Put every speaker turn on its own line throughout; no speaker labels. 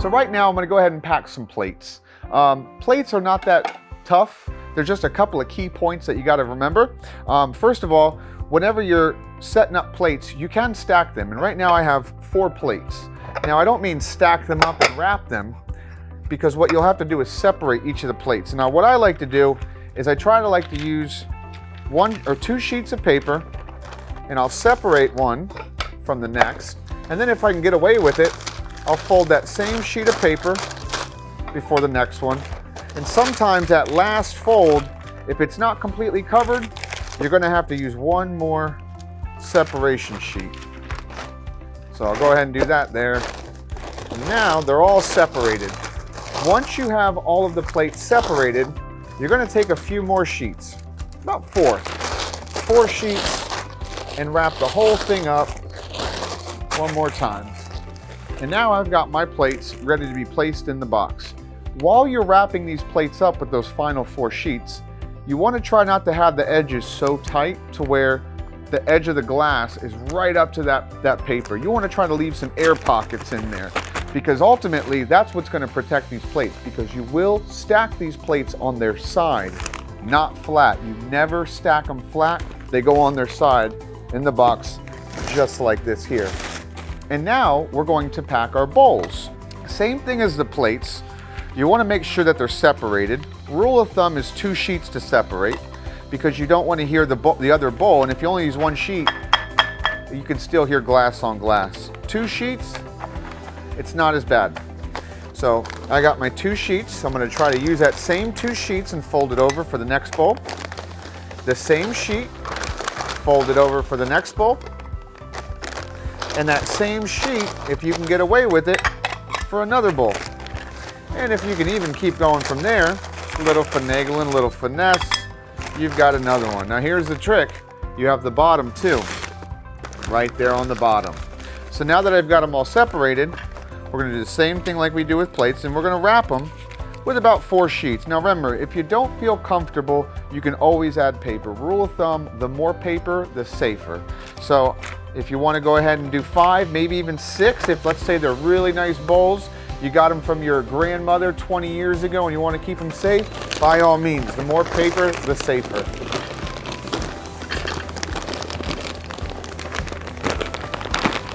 So right now I'm going to go ahead and pack some plates. Plates are not that tough. There's just a couple of key points that you got to remember. First of all, whenever you're setting up plates, you can stack them. And right now I have 4 plates. Now I don't mean stack them up and wrap them, because what you'll have to do is separate each of the plates. Now what I like to do is I try to use 1 or 2 sheets of paper, and I'll separate one from the next. And then if I can get away with it, I'll fold that same sheet of paper before the next one. And sometimes that last fold, if it's not completely covered, you're going to have to use one more separation sheet. So I'll go ahead and do that there. And now they're all separated. Once you have all of the plates separated, you're going to take a few more sheets, about 4 sheets, and wrap the whole thing up one more time. And now I've got my plates ready to be placed in the box. While you're wrapping these plates up with those final 4 sheets, you want to try not to have the edges so tight to where the edge of the glass is right up to that paper. You want to try to leave some air pockets in there, because ultimately that's what's going to protect these plates, because you will stack these plates on their side, not flat. You never stack them flat. They go on their side in the box just like this here. And now we're going to pack our bowls. Same thing as the plates. You want to make sure that they're separated. Rule of thumb is 2 sheets to separate, because you don't want to hear the other bowl, and if you only use 1 sheet, you can still hear glass on glass. 2 sheets, it's not as bad. So I got my 2 sheets. I'm going to try to use that same 2 sheets and fold it over for the next bowl. The same sheet, fold it over for the next bowl. And that same sheet, if you can get away with it, for another bowl. And if you can even keep going from there, a little finagling, a little finesse, you've got another one. Now here's the trick. You have the bottom too, right there on the bottom. So now that I've got them all separated, we're going to do the same thing like we do with plates, and we're going to wrap them with about 4 sheets. Now remember, if you don't feel comfortable, you can always add paper. Rule of thumb, the more paper, the safer. So if you want to go ahead and do 5, maybe even 6, if let's say they're really nice bowls, you got them from your grandmother 20 years ago and you want to keep them safe, by all means, the more paper, the safer.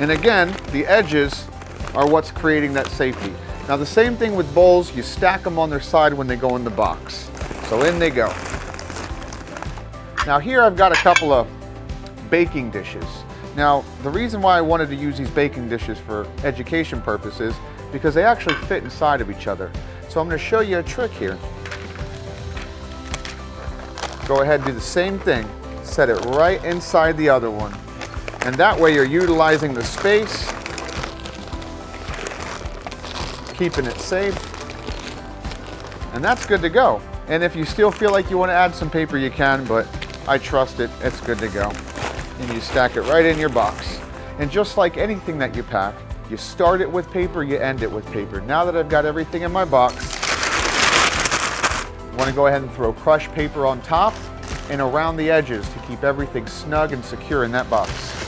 And again, the edges are what's creating that safety. Now the same thing with bowls, you stack them on their side when they go in the box. So in they go. Now here I've got a couple of baking dishes. Now the reason why I wanted to use these baking dishes for education purposes, because they actually fit inside of each other. So I'm going to show you a trick here. Go ahead and do the same thing. Set it right inside the other one. And that way you're utilizing the space, keeping it safe, and that's good to go. And if you still feel like you want to add some paper, you can, but I trust it, it's good to go. And you stack it right in your box. And just like anything that you pack, you start it with paper, you end it with paper. Now that I've got everything in my box, I want to go ahead and throw crushed paper on top and around the edges to keep everything snug and secure in that box.